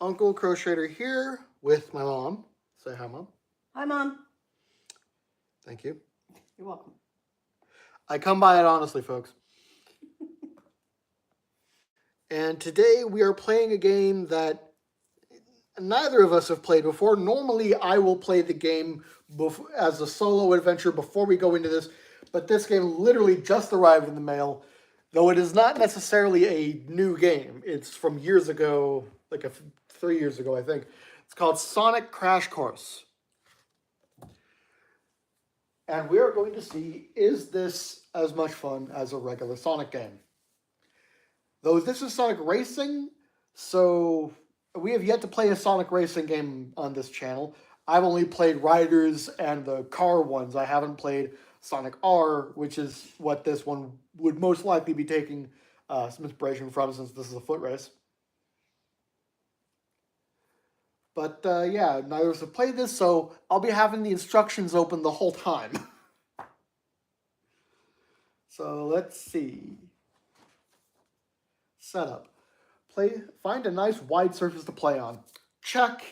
Uncle Crocheter here with my mom. Say hi, Mom. Hi, Mom. Thank you. You're welcome. I come by it honestly, folks. And today we are playing a game that neither of us have played before. Normally, I will play the game as a solo adventure before we go into this, but this game literally just arrived in the mail, though it is not necessarily a new game. It's from years ago, 3 years ago, I think. It's called Sonic Crash Course. And we are going to see, is this as much fun as a regular Sonic game? Though this is Sonic Racing, so we have yet to play a Sonic Racing game on this channel. I've only played Riders and the car ones. I haven't played Sonic R, which is what this one would most likely be taking some inspiration from, since this is a foot race. But yeah, neither of us have played this, so I'll be having the instructions open the whole time. So let's see. Setup. Find a nice wide surface to play on. Check.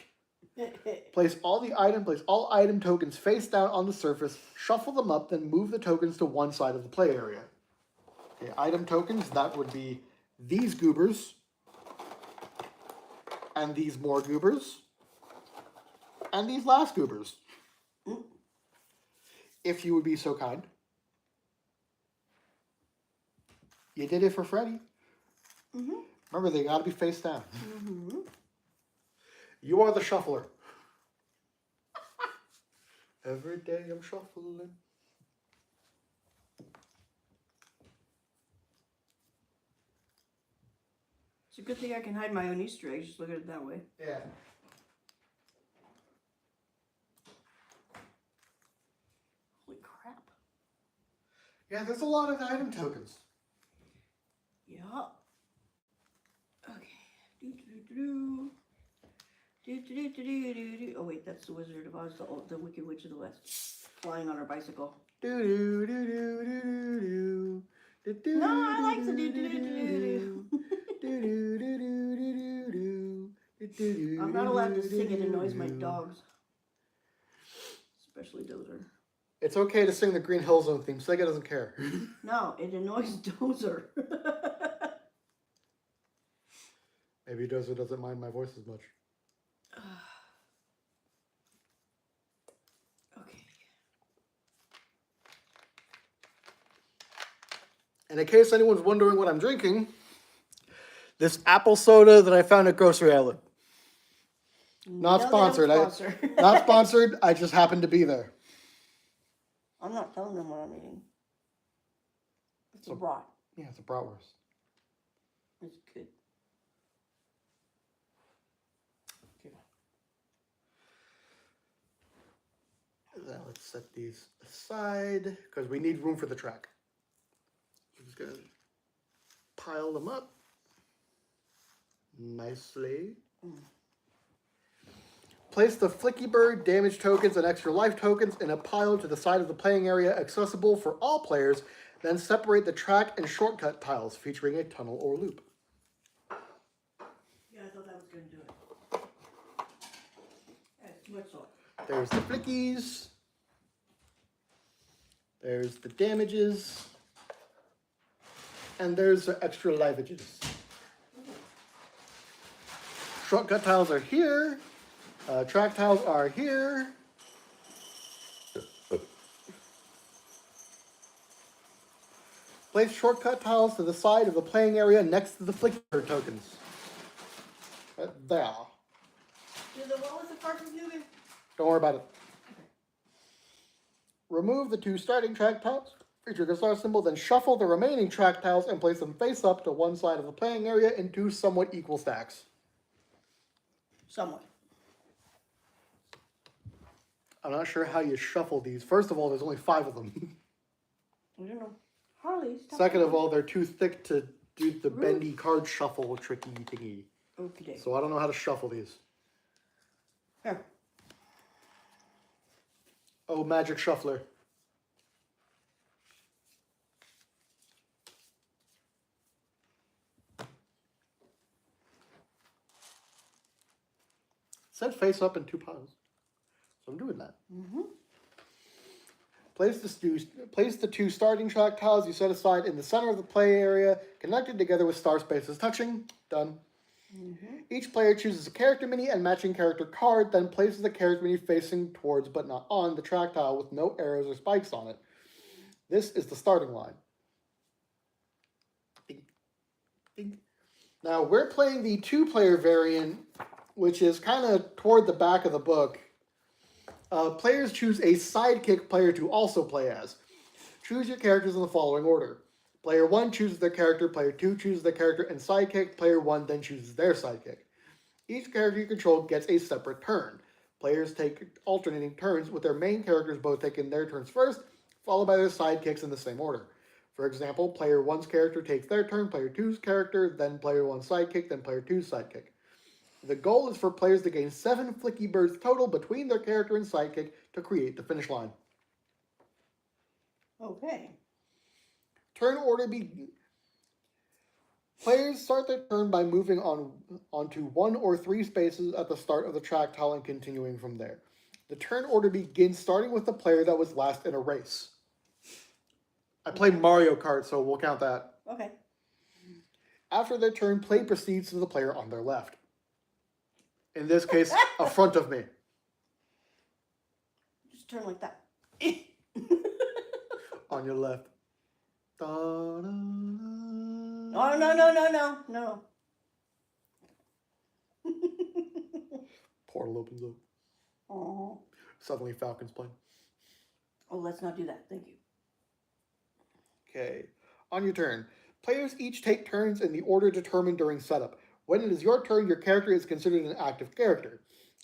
Place all item tokens face down on the surface, shuffle them up, then move the tokens to one side of the play area. Okay, item tokens, that would be these goobers, and these more goobers, and these last goobers. If you would be so kind. You did it for Freddy. Mm-hmm. Remember, they gotta be face down. Mm-hmm. You are the shuffler. Every day I'm shuffling. It's a good thing I can hide my own Easter eggs. Just look at it that way. Yeah. Holy crap. Yeah, there's a lot of item tokens. Yeah. Okay. Do-do-do-do. Do-do-do-do-do-do. Oh wait, that's the Wizard of Oz, the Wicked Witch of the West, flying on her bicycle. Do-do-do-do-do-do. No, I like the do-do-do-do-do. I'm not allowed to sing. It annoys my dogs, especially Dozer. It's okay to sing the Green Hill Zone theme. Sega doesn't care. No, it annoys Dozer. Maybe Dozer doesn't mind my voice as much. Okay. And in case anyone's wondering what I'm drinking, this apple soda that I found at grocery outlet. Not sponsored. Not sponsored. I just happened to be there. I'm not telling them what I'm eating. It's a brat. Yeah, it's a bratwurst. It's good. Okay. Then let's set these aside because we need room for the track. I'm just gonna pile them up nicely. Place the Flicky Bird, damage tokens, and extra life tokens in a pile to the side of the playing area accessible for all players, then separate the track and shortcut tiles featuring a tunnel or loop. Yeah, I thought that was going to do it. That's too much salt. There's the flickies. There's the damages. And there's the extra livages. Shortcut tiles are here. Track tiles are here. Place shortcut tiles to the side of the playing area next to the Flicky Bird tokens. Right there. What was the part from moving? Don't worry about it. Okay. Remove the two starting track tiles, feature the star symbol, then shuffle the remaining track tiles and place them face up to one side of the playing area in two somewhat equal stacks. Somewhat. I'm not sure how you shuffle these. First of all, there's only 5 of them. I don't know. Harley, stop. Second of all, they're too thick to do the bendy card shuffle tricky thingy. Okay. So I don't know how to shuffle these. Here. Oh, magic shuffler. said face up in 2 piles. So I'm doing that. Mm-hmm. Place the 2 starting track tiles you set aside in the center of the play area, connected together with star spaces touching. Done. Mm-hmm. Each player chooses a character mini and matching character card, then places the character mini facing towards but not on the track tile with no arrows or spikes on it. This is the starting line. Ding. Ding. Now we're playing the 2-player variant, which is kind of toward the back of the book. Players choose a sidekick player to also play as. Choose your characters in the following order. Player 1 chooses their character, player 2 chooses their character and sidekick, player 1 then chooses their sidekick. Each character you control gets a separate turn. Players take alternating turns, with their main characters both taking their turns first, followed by their sidekicks in the same order. For example, player 1's character takes their turn, player 2's character, then player 1's sidekick, then player 2's sidekick. The goal is for players to gain 7 Flicky Birds total between their character and sidekick to create the finish line. Okay. Turn order Players start their turn by moving onto 1 or 3 spaces at the start of the track tile and continuing from there. The turn order begins starting with the player that was last in a race. I played Mario Kart, so we'll count that. Okay. After their turn, play proceeds to the player on their left. In this case, in front of me. Just turn like that. On your left. Oh, no. Portal opens up. Oh. Suddenly Falcon's playing. Oh, let's not do that. Thank you. Okay. On your turn. Players each take turns in the order determined during setup. When it is your turn, your character is considered an active character.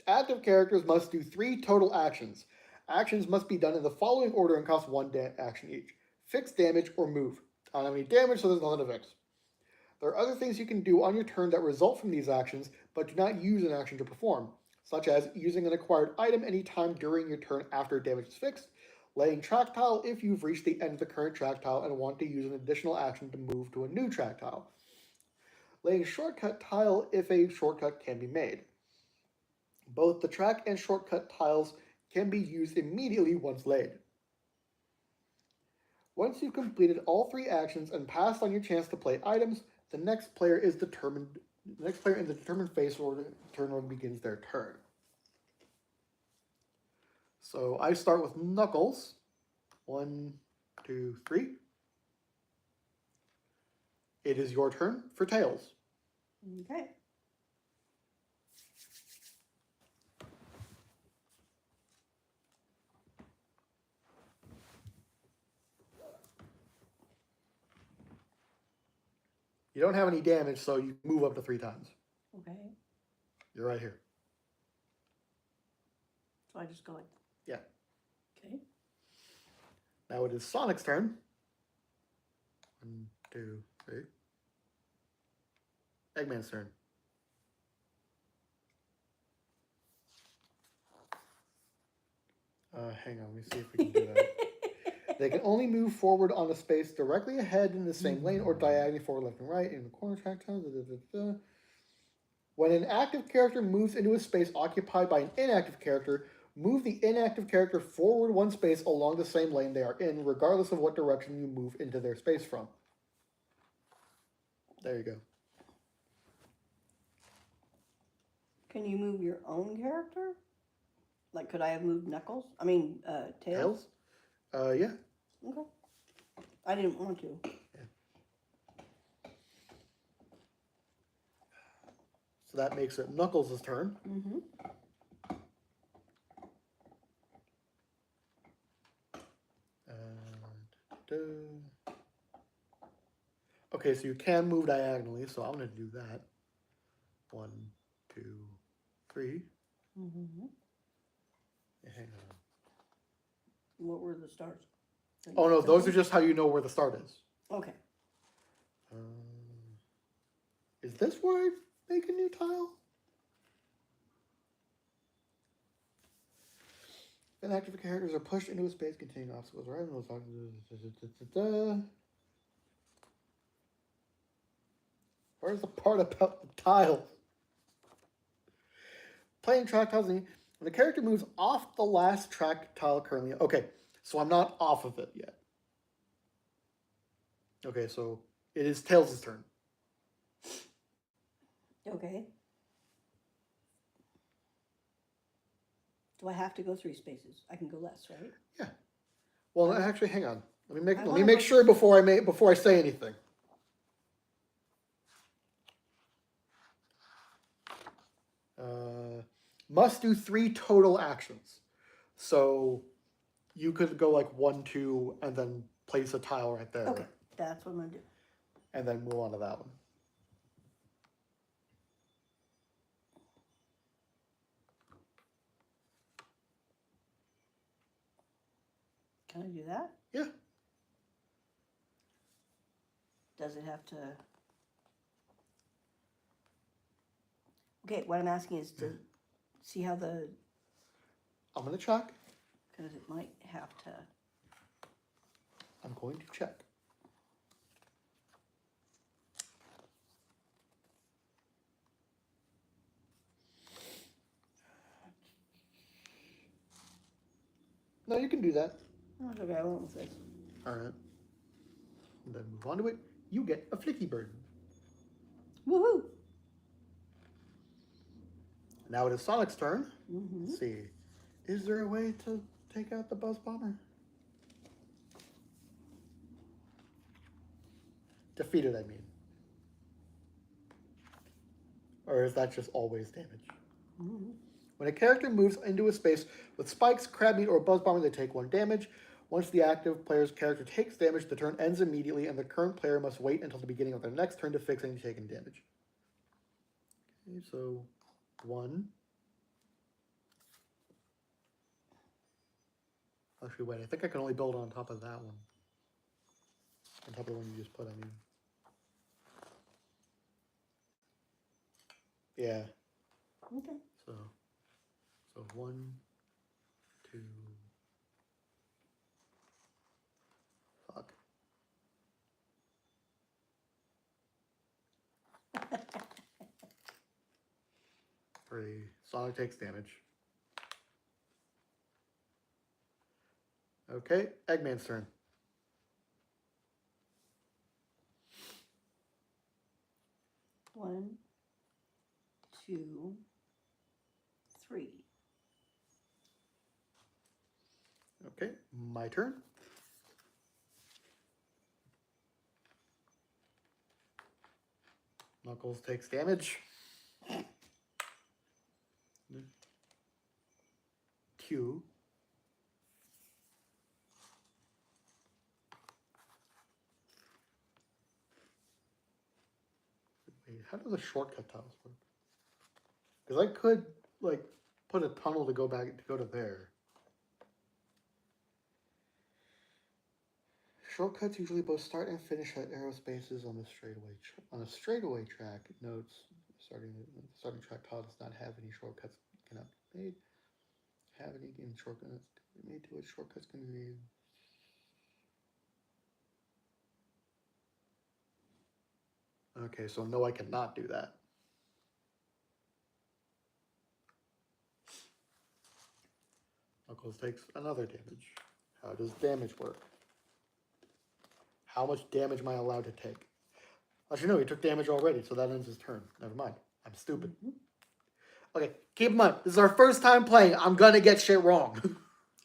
Active characters must do 3 total actions. Actions must be done in the following order and cost 1 action each. Fix damage or move. I don't have any damage, so there's nothing to fix. There are other things you can do on your turn that result from these actions, but do not use an action to perform, such as using an acquired item anytime during your turn after damage is fixed, laying track tile if you've reached the end of the current track tile and want to use an additional action to move to a new track tile, laying shortcut tile if a shortcut can be made. Both the track and shortcut tiles can be used immediately once laid. Once you've completed all 3 actions and passed on your chance to play items, the next player in the determined phase order turn order begins their turn. So I start with Knuckles. 1, 2, 3. It is your turn for Tails. Okay. You don't have any damage, so you move up to 3 times. Okay. You're right here. So I just go like. Yeah. Okay. Now it is Sonic's turn. 1, 2, 3. Eggman's turn. Hang on, let me see if we can do that. They can only move forward on a space directly ahead in the same lane or diagonally forward, left, and right in the corner track tiles. When an active character moves into a space occupied by an inactive character, move the inactive character forward 1 space along the same lane they are in, regardless of what direction you move into their space from. There you go. Can you move your own character? Like, could I have moved Knuckles? I mean, Tails? Yeah. Okay. I didn't want to. Yeah. So that makes it Knuckles' turn. Mm-hmm. Okay, so you can move diagonally, so I'm going to do that. 1, 2, 3. Mm-hmm. Hang on. What were the stars? Oh no, those are just how you know where the start is. Okay. Is this where I make a new tile? Inactive characters are pushed into a space containing obstacles. Right? Where's the part about the tile? playing track tiles. When the character moves off the last track tile currently. Okay, so I'm not off of it yet. Okay, so it is Tails' turn. Okay. Do I have to go 3 spaces? I can go less, right? Yeah. Well, actually, hang on. Let me I make wanna sure before I say anything. Must do 3 total actions. So you could go like 1, 2, and then place a tile right there. Okay, that's what I'm gonna do. And then move on to that one. Can I do that? Yeah. Does it have to? Okay, what I'm asking is to see how the, I'm going to check. because it might have to. I'm going to check. No, you can do that. Oh, it's okay, I won't with this. All right. And then move on to it. You get a Flicky Bird. Woohoo! Now it is Sonic's turn. Mm-hmm. Let's see. Is there a way to take out the Buzz Bomber? Defeat it, I mean. Or is that just always damage? Mm-hmm. When a character moves into a space with spikes, crab meat, or Buzz Bomber, they take 1 damage. Once the active player's character takes damage, the turn ends immediately, and the current player must wait until the beginning of their next turn to fix any taken damage. Okay, so 1. Actually, wait, I think I can only build on top of that one. On top of the one you just put, I mean. Yeah. Okay. So 1, 2. Fuck. 3. Sonic takes damage. Okay, Eggman's turn. One, 2, 3. Okay, my turn. Knuckles takes damage. Q. Wait, how do the shortcut tiles work? Because I could, like, put a tunnel to go to there. Shortcuts usually both start and finish at arrow spaces on the straightaway track. Notes starting track tile does not have any shortcuts. Cannot be made. Have any game shortcuts made to it? Shortcuts can be made. Okay, so no, I cannot do that. Knuckles takes another damage. How does damage work? How much damage am I allowed to take? Actually, no, he took damage already, so that ends his turn. Never mind. I'm stupid. Mm-hmm. Okay, keep in mind, this is our first time playing. I'm gonna get shit wrong.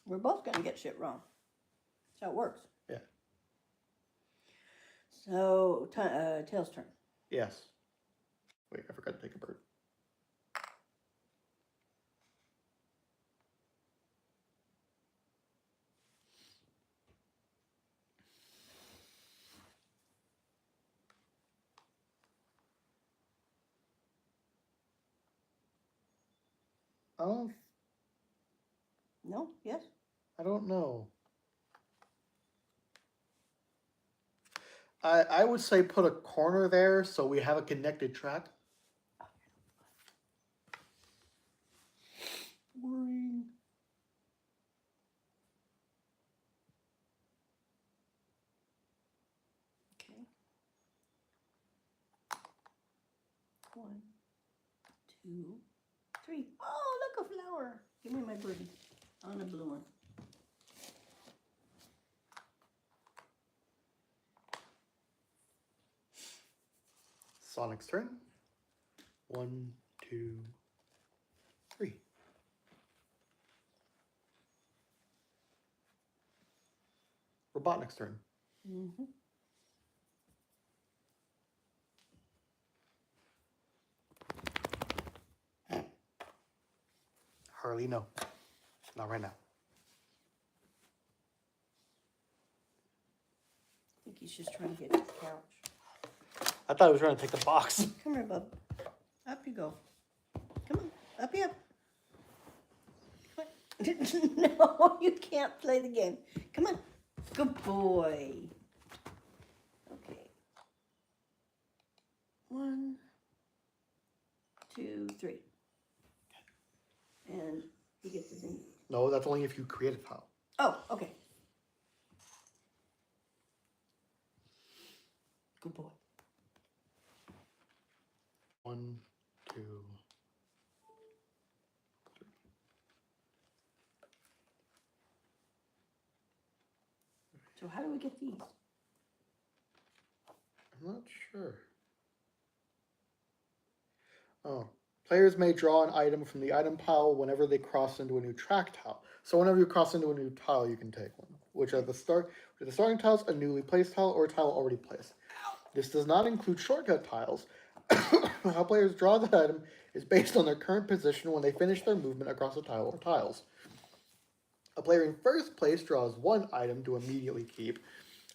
We're both gonna get shit wrong. That's how it works. Yeah. So, Tails' turn. Yes. Wait, I forgot to take a bird. Oh, No? Yes? I don't know. I would say put a corner there so we have a connected track. Boring. Okay. 1, 2, 3. Oh power. Give me my birdie. On a blue one. Sonic's turn. 1, 2, 3. Robotnik's turn. Mm-hmm. Harley, no. Not right now. I think he's just trying to get to the couch. I thought he was trying to take the box. Come here, bub. Up you go. Come on. Up you up. No, you can't play the game. Come on. Good boy. Okay. 1, 2, 3. And he gets his in. No, that's only if you create a tile. Oh, okay. Good boy. 1, 2. So how do we get these? I'm not sure. Oh. Players may draw an item from the item pile whenever they cross into a new track tile. So whenever you cross into a new tile, you can take one. Which are the starting tiles, a newly placed tile, or a tile already placed. This does not include shortcut tiles. How players draw the item is based on their current position when they finish their movement across a tile or tiles. A player in first place draws one item to immediately keep.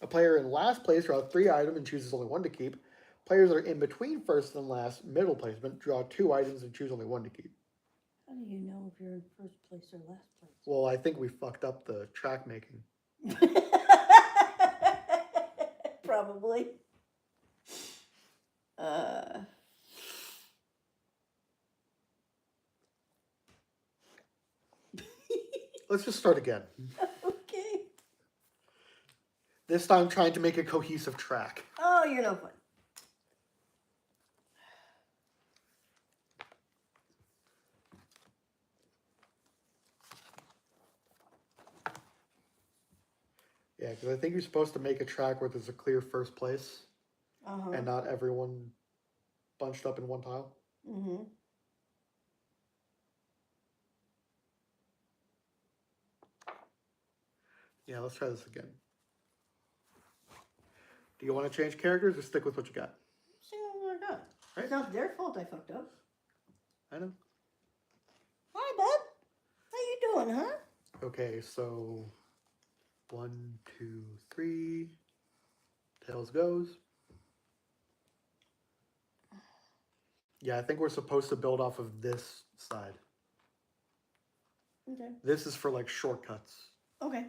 A player in last place draws 3 items and chooses only 1 to keep. Players that are in between first and last, middle placement, draw 2 items and choose only 1 to keep. How do you know if you're in first place or last place? Well, I think we fucked up the track making. Probably. Let's just start again. Okay. This time trying to make a cohesive track. Oh, you're no fun. Yeah, because I think you're supposed to make a track where there's a clear first place and not everyone bunched up in one tile. Mm-hmm. Yeah, let's try this again. Do you want to change characters or stick with what you got? See what I got. Right. It's not their fault I fucked up. I know. Hi, bud. How you doing, huh? Okay, so 1, 2, 3. Tails goes. Yeah, I think we're supposed to build off of this side. Okay. This is for like shortcuts. Okay.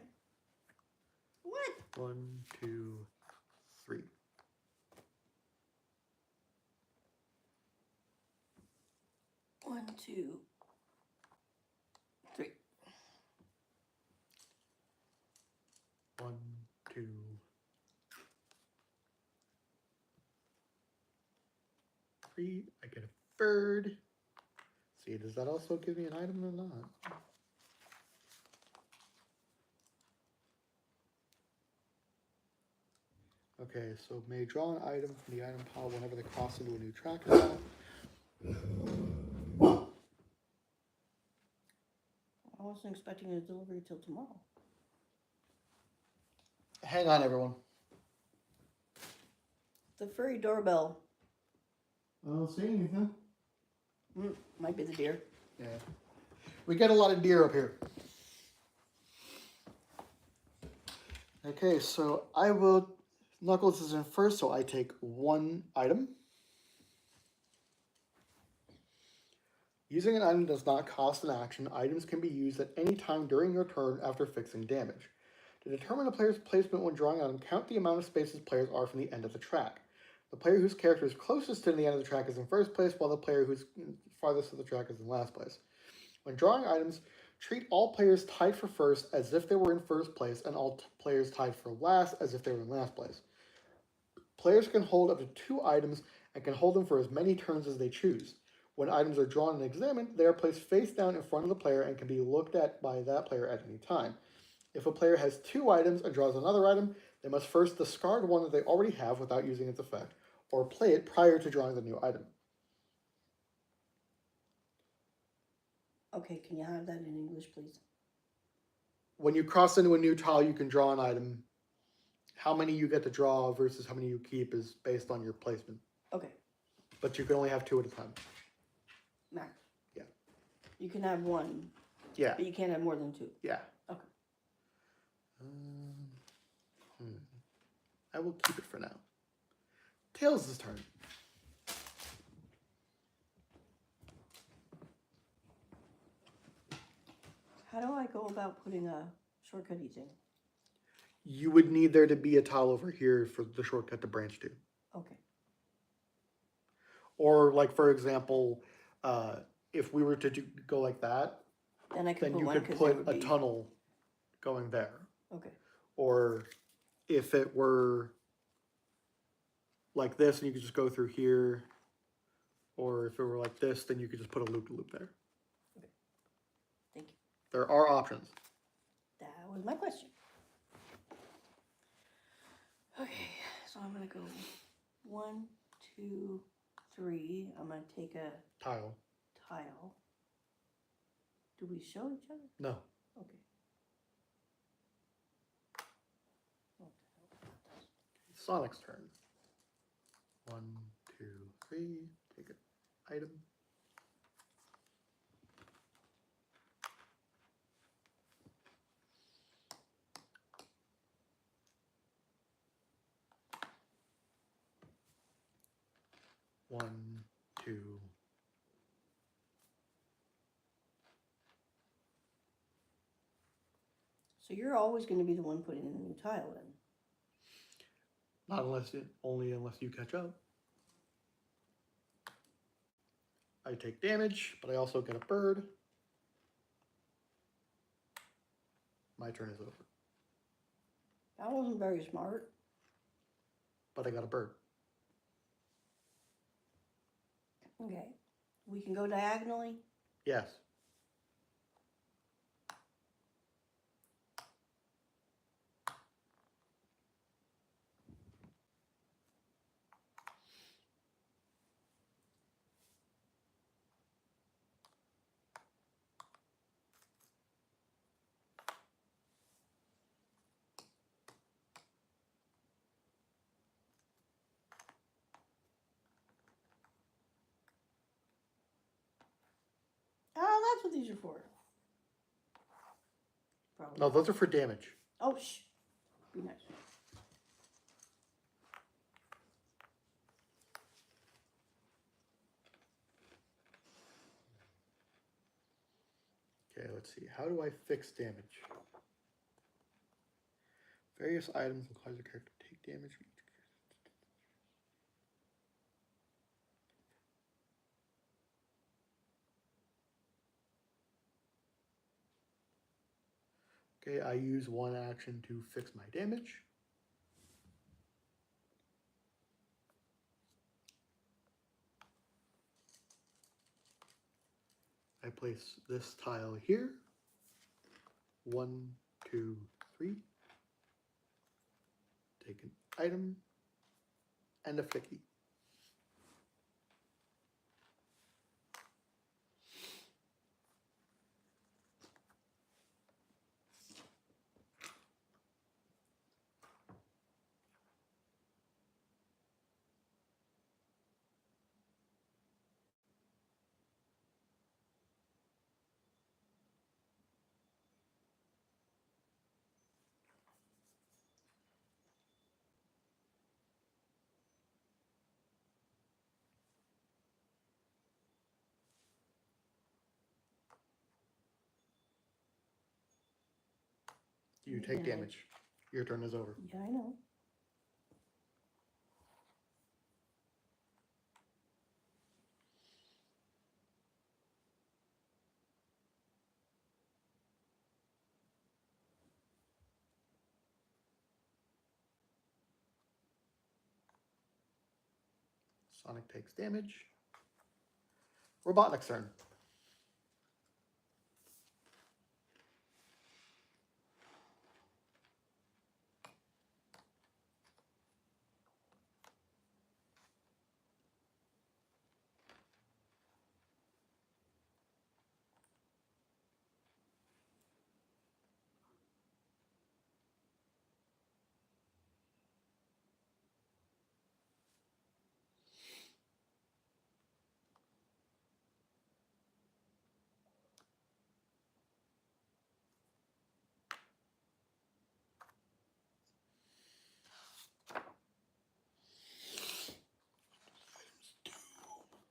What? 1, 2, 3. One, 2, 3. 1, 2, 3. I get a bird. See, does that also give me an item or not? Okay, so may draw an item from the item pile whenever they cross into a new track tile. I wasn't expecting a delivery till tomorrow. Hang on, everyone. The furry doorbell. I don't see anything. Might be the deer. Yeah. We get a lot of deer up here. Okay, so I will... Knuckles is in first, so I take 1 item. Using an item does not cost an action. Items can be used at any time during your turn after fixing damage. To determine a player's placement when drawing an item, count the amount of spaces players are from the end of the track. The player whose character is closest to the end of the track is in first place, while the player who's farthest to the track is in last place. When drawing items, treat all players tied for first as if they were in first place, and all players tied for last as if they were in last place. Players can hold up to 2 items and can hold them for as many turns as they choose. When items are drawn and examined, they are placed face down in front of the player and can be looked at by that player at any time. If a player has 2 items and draws another item, they must first discard one that they already have without using its effect, or play it prior to drawing the new item. Okay, can you have that in English, please? When you cross into a new tile, you can draw an item. How many you get to draw versus how many you keep is based on your placement. Okay, But you can only have 2 at a time. max. Yeah. You can have one, Yeah. but you can't have more than 2. Yeah. Okay. I will keep it for now. Tails' turn. How do I go about putting a shortcutty thing? You would need there to be a tile over here for the shortcut to branch to. Okay. Or, like, for example, if we were to go like that, Then I could then put you one could because put a tunnel going there. Okay. Or if it were like this, and you could just go through here. Or if it were like this, then you could just put a loop-to-loop there. Okay. Thank you. There are options. That was my question. Okay, so I'm gonna go 1, 2, 3. I'm gonna take a Tile. tile. Do we show each other? No. Okay. Sonic's turn. 1, 2, 3. Take an item. One, 2. So you're always going to be the one putting in the new tile in. Not only unless you catch up. I take damage, but I also get a bird. My turn is over. That wasn't very smart. But I got a bird. Okay. We can go diagonally. Yes. Oh, that's what these are for. Probably. No, those are for damage. Oh, shh. Be nice. Okay, let's see. How do I fix damage? Various items will cause a character to take damage. Okay, I use one action to fix my damage. I place this tile here. 1, 2, 3. Take an item and a flicky. You take damage. Your turn is over. Yeah, I know. Sonic takes damage. Robotnik's turn.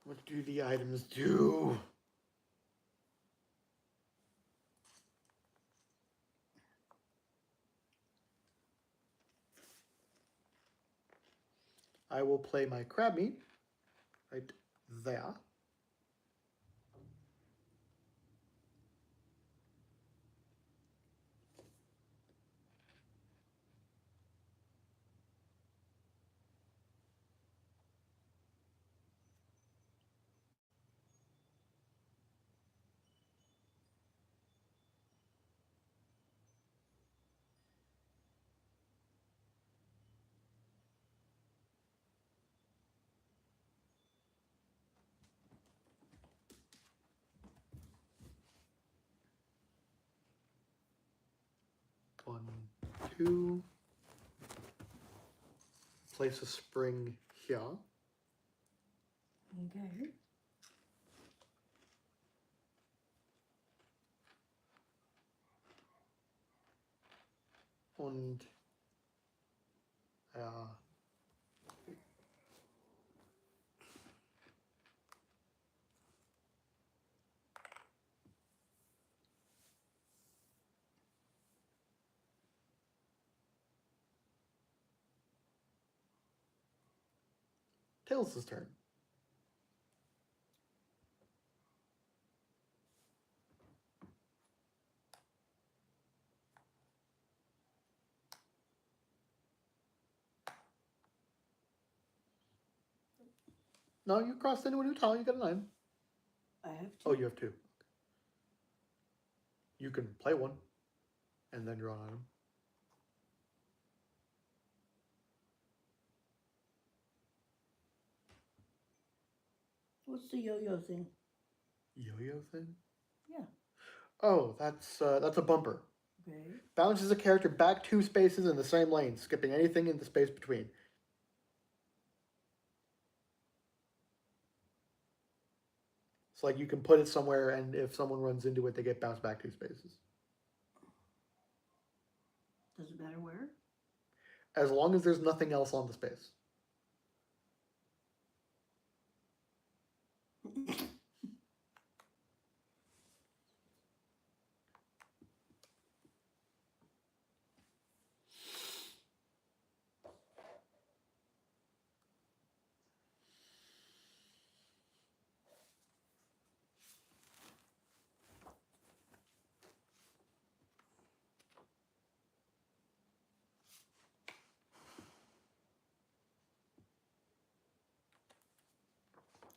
What do the items do? I will play my crab meat right there. One, two. Place a spring here. Okay. Und Tails' turn. No, you crossed into a new tile. You got a 9. I have 2. Oh, you have 2. You can play one and then draw an item. What's the yo-yo thing? Yo-yo thing? Yeah. Oh, that's a bumper. Okay. Bounces a character back 2 spaces in the same lane, skipping anything in the space between. It's like you can put it somewhere, and if someone runs into it, they get bounced back 2 spaces. Does it matter where? As long as there's nothing else on the space.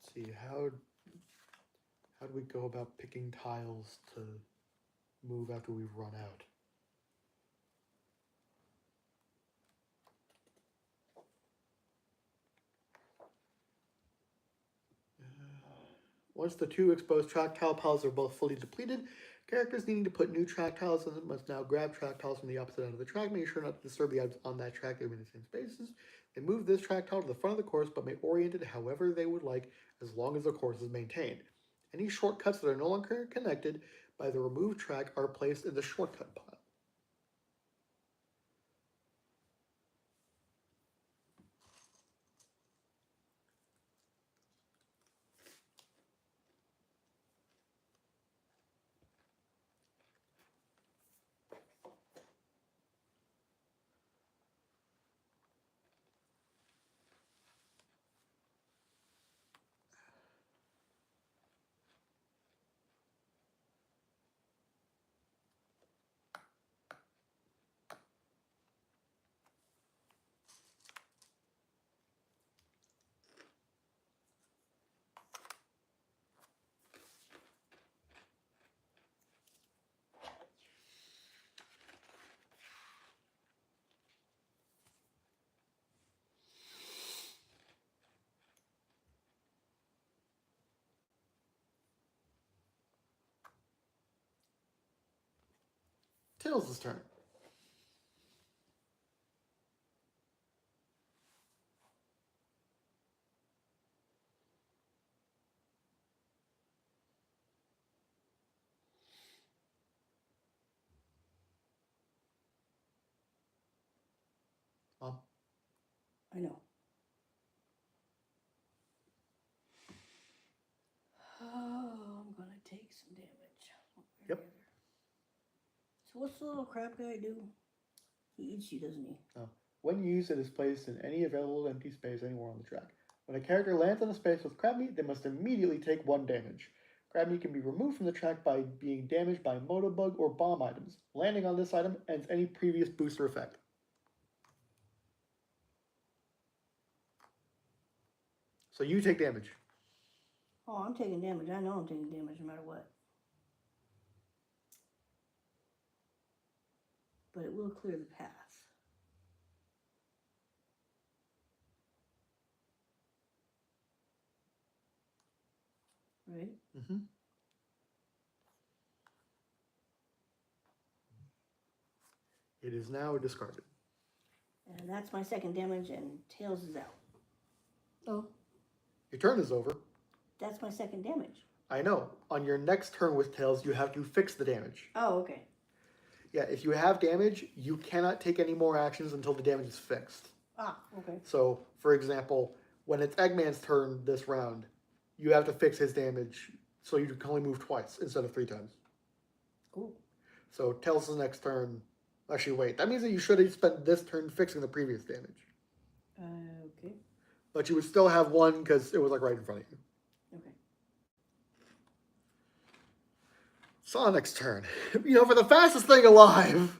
Let's see, how do we go about picking tiles to move after we've run out? Once the 2 exposed track tile piles are both fully depleted, characters needing to put new track tiles in must now grab track tiles from the opposite end of the track, making sure not to disturb the items on that track that are in the same spaces. They move this track tile to the front of the course, but may orient it however they would like, as long as the course is maintained. Any shortcuts that are no longer connected by the removed track are placed in the shortcut pile. Tails' turn. I know. Oh, I'm gonna take some damage. Yep. So what's the little crab guy do? He eats you, doesn't he? Oh. When used, it is placed in any available empty space anywhere on the track. When a character lands on a space with crab meat, they must immediately take 1 damage. Crab meat can be removed from the track by being damaged by Motobug or bomb items. Landing on this item ends any previous booster effect. So you take damage. Oh, I'm taking damage. I know I'm taking damage no matter what. But it will clear the path. Right? Mm-hmm. It is now discarded. And that's my second damage, and Tails is out. Oh. Your turn is over. That's my second damage. I know. On your next turn with Tails, you have to fix the damage. Oh, okay. Yeah, if you have damage, you cannot take any more actions until the damage is fixed. Ah, okay. So, for example, when it's Eggman's turn this round, you have to fix his damage, so you can only move twice instead of 3 times. Cool. So, Tails' next turn... Actually, wait. That means that you should have spent this turn fixing the previous damage. Okay. But you would still have 1 because it was like right in front of you. Okay. Sonic's turn. You know, for the fastest thing alive.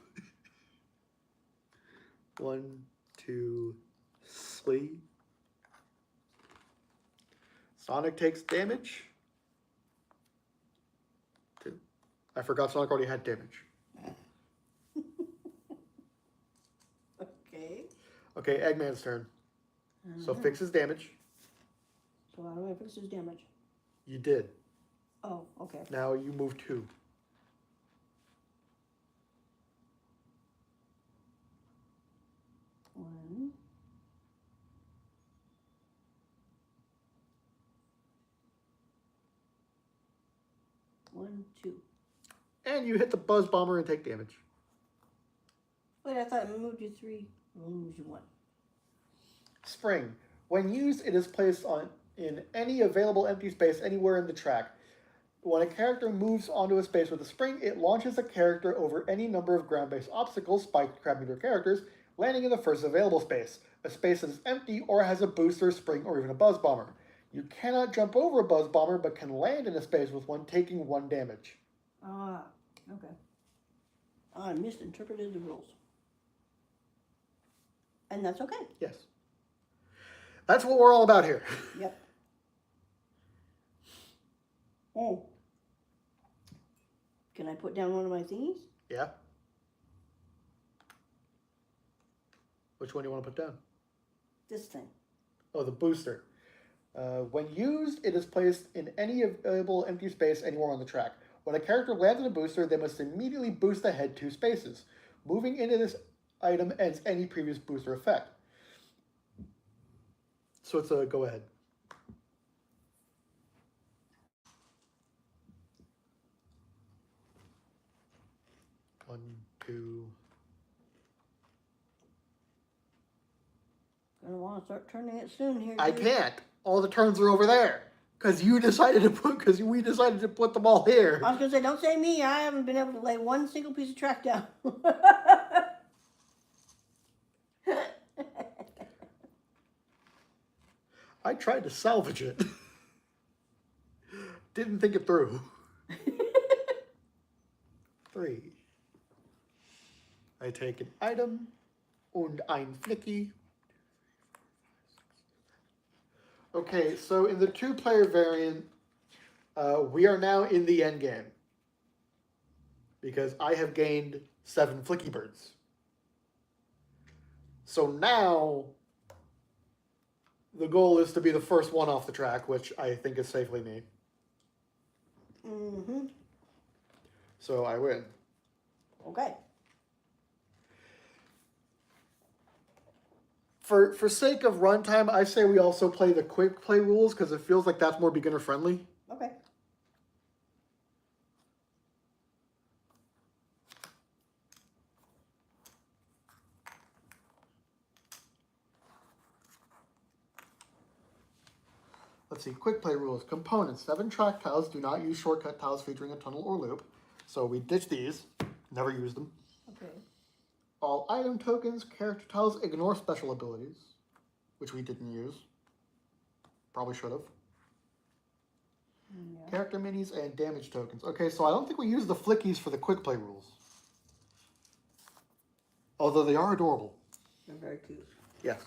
1, 2, 3. Sonic takes damage. 2. I forgot Sonic already had damage. Okay. Okay, Eggman's turn. So fix his damage. So how do I fix his damage? You did. Oh, okay. Now you move 2. One. One, 2. And you hit the Buzz Bomber and take damage. Wait, I thought I moved you 3. I only moved you 1. Spring. When used, it is placed in any available empty space anywhere in the track. When a character moves onto a space with a spring, it launches a character over any number of ground-based obstacles, spiked crab meter characters, landing in the first available space, a space that is empty or has a booster, spring, or even a Buzz Bomber. You cannot jump over a Buzz Bomber, but can land in a space with one, taking 1 damage. Ah, okay. I misinterpreted the rules. And that's okay. Yes. That's what we're all about here. Yep. Oh. Can I put down one of my thingies? Yeah. Which one do you want to put down? This thing. Oh, the booster. When used, it is placed in any available empty space anywhere on the track. When a character lands in a booster, they must immediately boost ahead 2 spaces. Moving into this item ends any previous booster effect. So it's a go ahead. One, 2. Gonna want to start turning it soon here. I dude. can't. All the turns are over there. Because we decided to put them all here. I was gonna say, don't say me. I haven't been able to lay one single piece of track down. I tried to salvage it. Didn't think it through. 3. I take an item und ein Flicky. Okay, so in the 2-player variant, we are now in the end game. Because I have gained 7 Flicky Birds. So now, the goal is to be the first one off the track, which I think is safely me. Mm-hmm. So I win. Okay. For sake of runtime, I say we also play the quick play rules because it feels like that's more beginner friendly. Okay. Let's see, quick play rules. Components. 7 track tiles. Do not use shortcut tiles featuring a tunnel or loop. So we ditch these. Never use them. Okay. All item tokens, character tiles, ignore special abilities, which we didn't use. Probably should have. Yeah. Character minis and damage tokens. Okay, so I don't think we use the flickies for the quick play rules. Although they are adorable. They're very cute. Yes.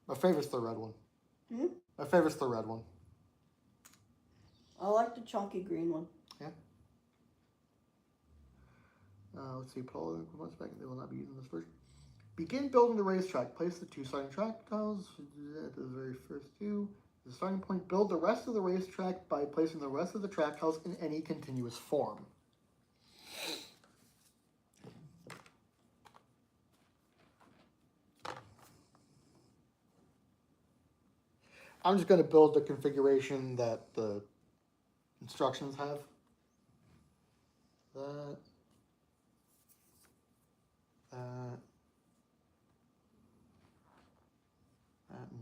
My favorite's the red one. Hmm? My favorite's the red one. I like the chunky green one. Yeah. Let's see, put all the components back. They will not be used in this version. Begin building the racetrack. Place the 2 starting track tiles at the very first 2. The starting point. Build the rest of the racetrack by placing the rest of the track tiles in any continuous form. I'm just going to build the configuration that the instructions have. That. That.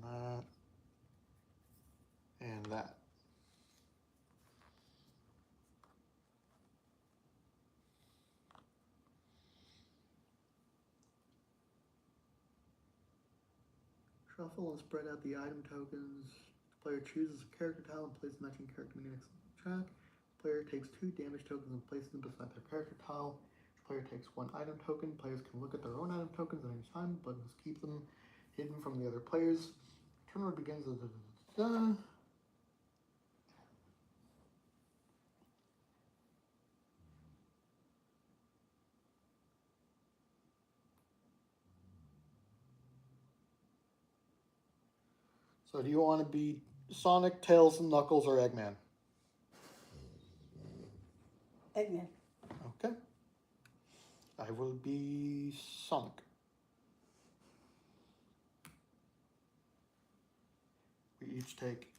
That. And that. Shuffle and spread out the item tokens. The player chooses a character tile and places matching character mini next to the track. The player takes 2 damage tokens and places them beside their character tile. The player takes 1 item token. Players can look at their own item tokens at any time, but must keep them hidden from the other players. Tournament begins. So do you want to be Sonic, Tails, and Knuckles, or Eggman? Eggman. Okay. I will be Sonic. We each take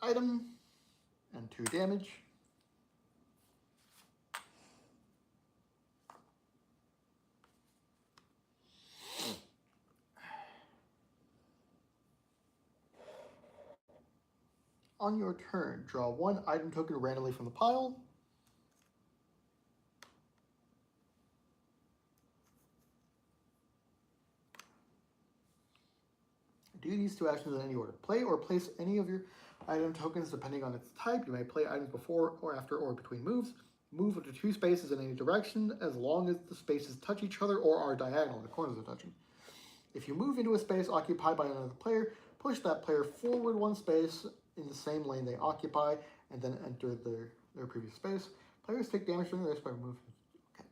an item and 2 damage. On your turn, draw 1 item token randomly from the pile. Do these 2 actions in any order. Play or place any of your item tokens depending on its type. You may play items before or after or between moves. Move up to 2 spaces in any direction as long as the spaces touch each other or are diagonal. The corners are touching. If you move into a space occupied by another player, push that player forward 1 space in the same lane they occupy and then enter their previous space. Players take damage during the race by moving. Okay.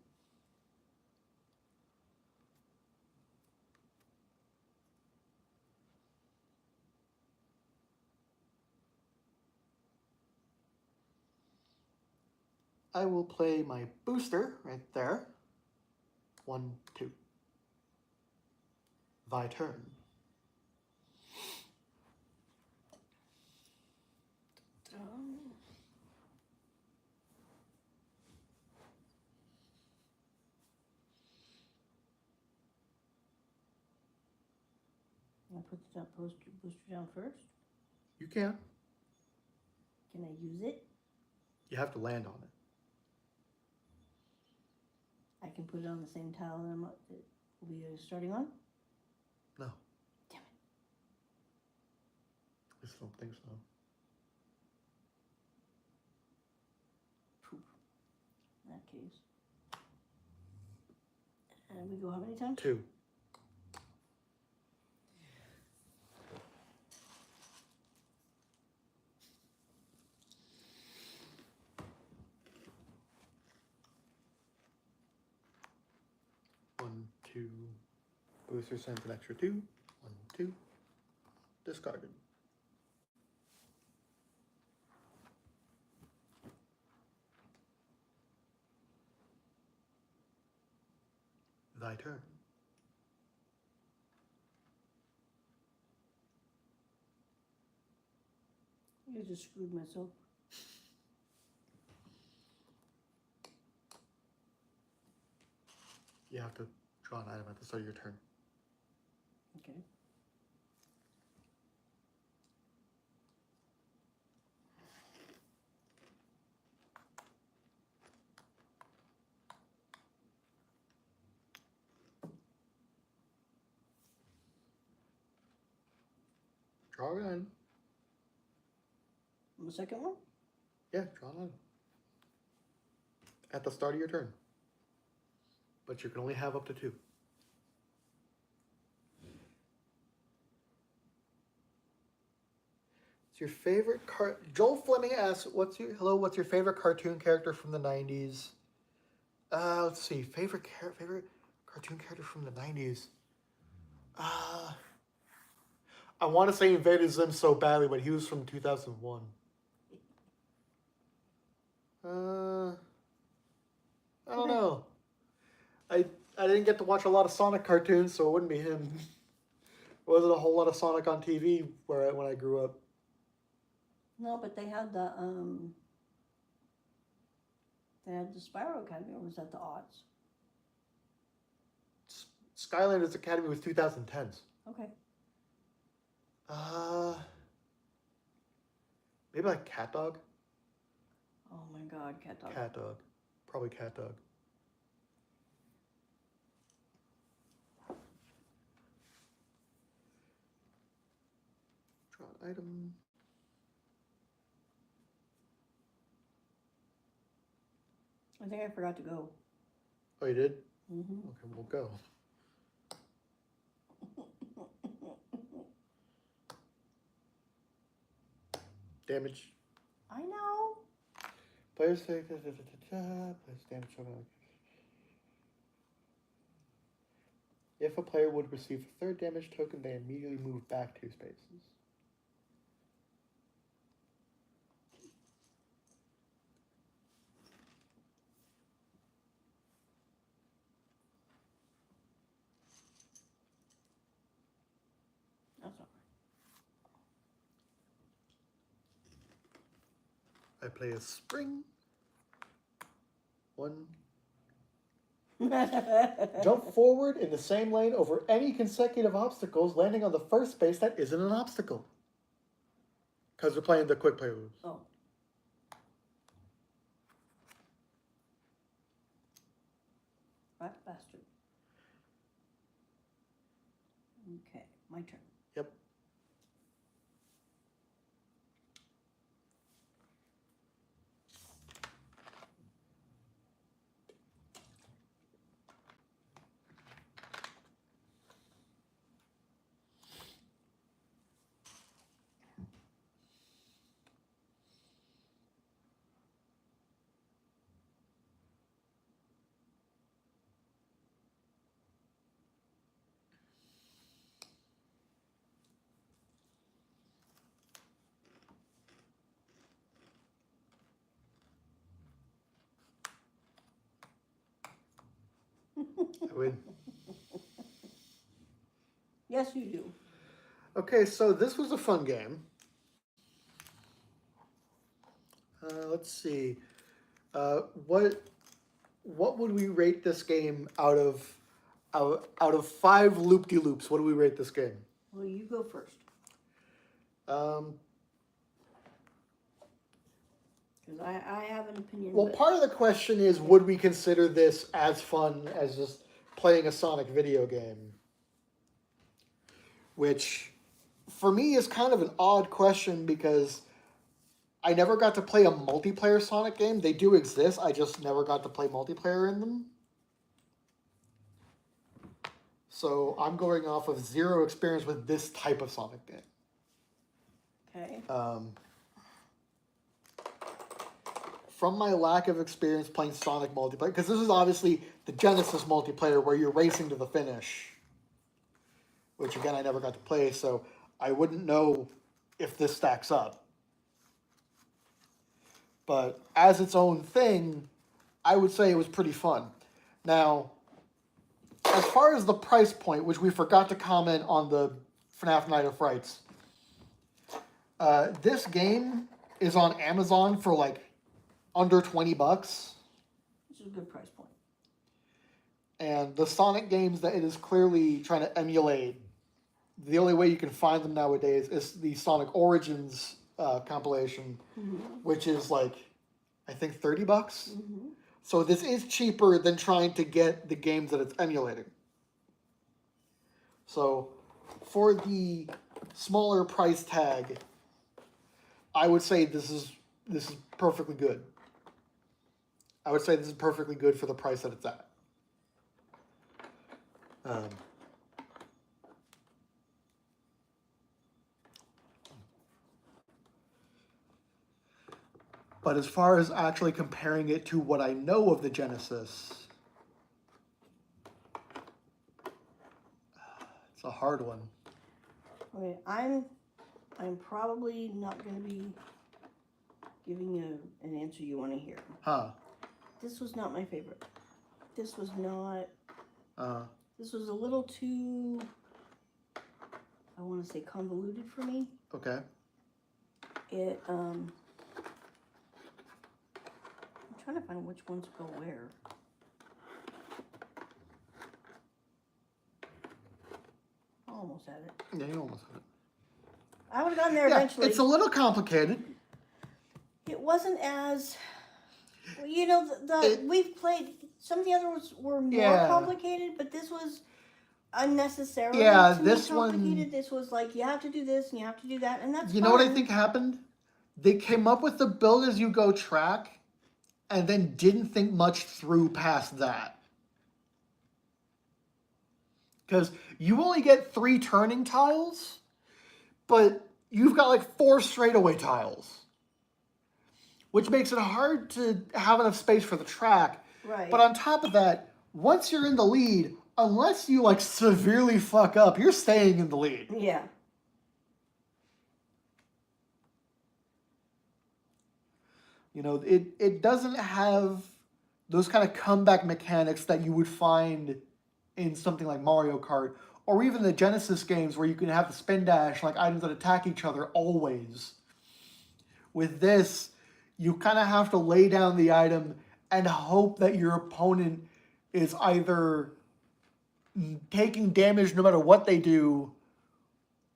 I will play my booster right there. 1, 2. Thy turn. I put the booster down first. You can. Can I use it? You have to land on it. I can put it on the same tile that we'll be starting on? No. Damn it. I just don't think so. Poop. In that case. And we go how many times? 2. One, 2. Booster sends an extra 2. 1, 2. Discarded. Thy turn. just screwed myself. You have to draw an item at the start of your turn. Okay. Draw an item. The second one? Yeah, draw an item. At the start of your turn. But you can only have up to 2. It's your favorite Joel Fleming asks, what's your favorite cartoon character from the 90s? Let's see, favorite cartoon character from the 90s. I want to say Invader Zim so badly, but he was from 2001. I don't know. I didn't get to watch a lot of Sonic cartoons, so it wouldn't be him. There wasn't a whole lot of Sonic on TV when I grew up. No, but they had the Spyro Academy, or was that the odds? Skylanders Academy was 2010s. Okay. Maybe like Cat Dog? Oh my god, Cat Dog. Cat Dog. Probably Cat Dog. Draw an item. I think I forgot to go. Oh, you did? Mm-hmm. Okay, we'll go. Damage. I know. Players take place damage. If a player would receive a 3rd damage token, they immediately move back 2 spaces. That's all I play a spring. 1. right. Jump forward in the same lane over any consecutive obstacles, landing on the first space that isn't an obstacle. Because we're playing the quick play rules. Oh. Rat bastard. Okay, my turn. Yep. I win. Yes, you do. Okay, so this was a fun game. Let's see. What would we rate this game out of 5 loop-de-loops? What do we rate this game? Well, you go first. Because I have an opinion. Well, part of the question is, would we consider this as fun as just playing a Sonic video game? Which, for me, is kind of an odd question because I never got to play a multiplayer Sonic game. They do exist, I just never got to play multiplayer in them. So I'm going off of 0 experience with this type of Sonic game. Okay. From my lack of experience playing Sonic multiplayer, because this is obviously the Genesis multiplayer where you're racing to the finish, which again I never got to play, so I wouldn't know if this stacks up. But as its own thing, I would say it was pretty fun. Now, as far as the price point, which we forgot to comment on the FNAF Night of Frights, this game is on Amazon for like under $20. Which is a good price point. And the Sonic games that it is clearly trying to emulate, the only way you can find them nowadays is the Sonic Origins compilation, which is like, I think $30. So this is cheaper than trying to get the games that it's emulating. So for the smaller price tag, I would say this is perfectly good. I would say this is perfectly good for the price that it's at. But as far as actually comparing it to what I know of the Genesis, it's a hard one. Okay, I'm probably not going to be giving you an answer you want to hear. Huh. This was not my favorite. This was not... This was a little too, I want to say, convoluted for me. Okay. I'm trying to find which ones go where. Almost had it. Yeah, you almost had it. I would have gotten there eventually. It's a little complicated. It wasn't as, you know, we've played, some of the others were more complicated, but this was unnecessarily this complicated. one, this was like, you have to do this and you have to do that, and that's You know what I think happened? They came up with the build as you go track and then didn't think much through past that. Because you only get 3 turning tiles, but you've got like 4 straightaway tiles. Which makes it hard to have enough space for the track. Right. But on top of that, once you're in the lead, unless you like severely fuck up, you're staying in the lead. Yeah. You know, it doesn't have those kind of comeback mechanics that you would find in something like Mario Kart, or even the Genesis games where you can have the spin dash, like items that attack each other always. With this, you kind of have to lay down the item and hope that your opponent is either taking damage no matter what they do,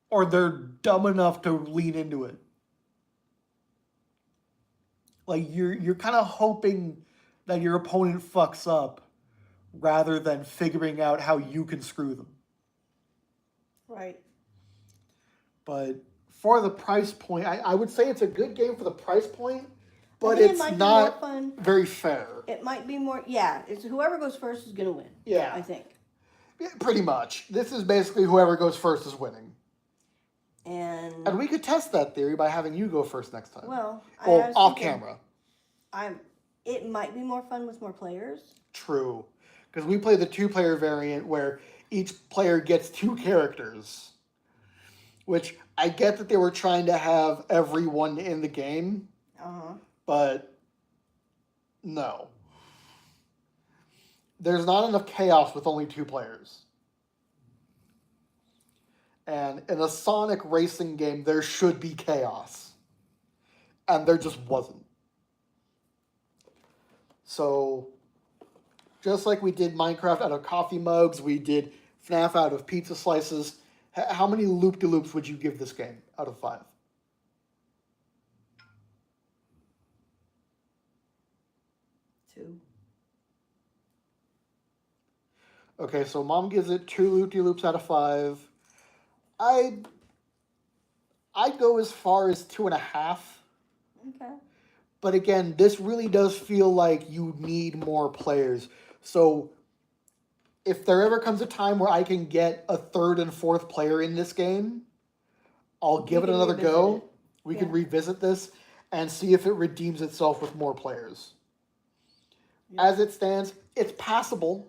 or they're dumb enough to lean into it. Like, you're kind of hoping that your opponent fucks up rather than figuring out how you can screw them. Right. But for the price point, I would say it's a good game for the price point, but it's not very fair. It might be more, it's whoever goes first is going to win. Yeah. I think. Yeah, pretty much. This is basically whoever goes first is winning. And we could test that theory by having you go first next time. Well, off camera. It might be more fun with more players. True. Because we play the 2-player variant where each player gets 2 characters. Which, I get that they were trying to have everyone in the game. But, no. There's not enough chaos with only 2 players. And in a Sonic racing game, there should be chaos. And there just wasn't. So, just like we did Minecraft out of coffee mugs, we did FNAF out of pizza slices. How many loop-de-loops would you give this game out of 5? 2. Okay, so Mom gives it 2 loop-de-loops out of 5. I'd go as far as 2.5. Okay. But again, this really does feel like you need more players. So if there ever comes a time where I can get a 3rd and 4th player in this game, I'll give it another go. We can revisit this and see if it redeems itself with more players. Yeah. As it stands, it's passable.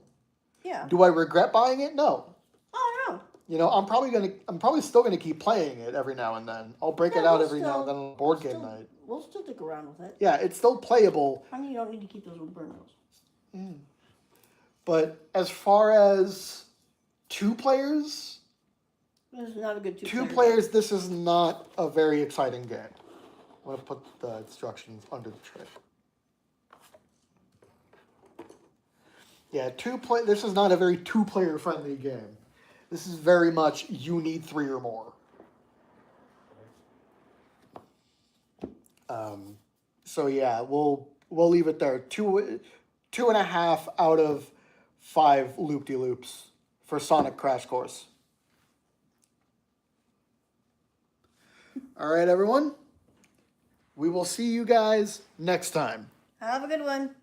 Yeah. Do I regret buying it? No. Oh no. You know, I'm probably still gonna keep playing it every now and then. I'll break it out every now and then on board game night. We'll still dick around with it. Yeah, it's still playable. Honey, you don't need to keep those with burnos. Mm. But as far as 2 players, this is not a good 2 players. This is not a very exciting game. going to put the instructions under the tray. Yeah, this is not a very two-player friendly game. This is very much you need 3 or more. So yeah, we'll leave it there. 2.5 out of 5 loop-de-loops for Sonic Crash Course. All right, everyone. We will see you guys next time. Have a good one.